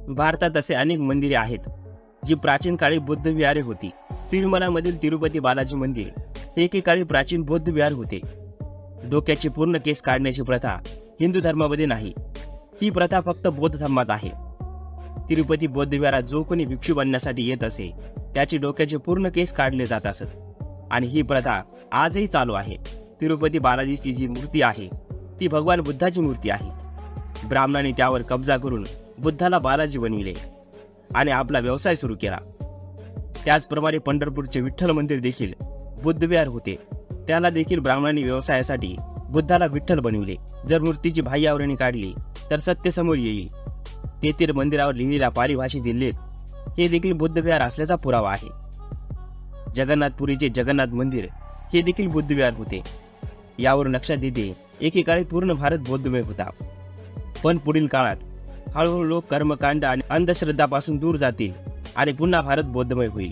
भारतात असे अनेक मंदिरे आहेत जी प्राचीन काळी बौद्ध विहारे होती. तिरुमलामधील तिरुपती बालाजी मंदिर हे एकेकाळी प्राचीन बौद्ध विहार होते. डोक्याचे पूर्ण केस काढण्याची प्रथा हिंदू धर्मामध्ये नाही. ही प्रथा फक्त बौद्ध धर्मात आहे. तिरुपती बौद्ध विहारात जो कोणी भिक्षू बनण्यासाठी येत असे त्याचे डोक्याचे पूर्ण केस काढले जात असत आणि ही प्रथा आजही चालू आहे. तिरुपती बालाजीची जी मूर्ती आहे ती भगवान बुद्धाची मूर्ती आहे. ब्राह्मणांनी त्यावर कब्जा करून बुद्धाला बालाजी बनविले आणि आपला व्यवसाय सुरू केला. त्याचप्रमाणे पंढरपूरचे विठ्ठल मंदिर देखील बुद्ध विहार होते. त्याला देखील ब्राह्मणांनी व्यवसायासाठी बुद्धाला विठ्ठल बनविले. जर मूर्तीची बाह्य आवरणी काढली तर सत्य समोर येईल. तेथील मंदिरावर लिहिलेला पाली भाषेतील लेख हे देखील बुद्ध विहार असल्याचा पुरावा आहे. जगन्नाथपुरीचे जगन्नाथ मंदिर हे देखील बुद्ध विहार होते. यावरून लक्षात येते एकेकाळी पूर्ण भारत बौद्धमय होता. पण पुढील काळात हळूहळू लोक कर्मकांड आणि अंधश्रद्धापासून दूर जातील आणि पुन्हा भारत बौद्धमय होईल.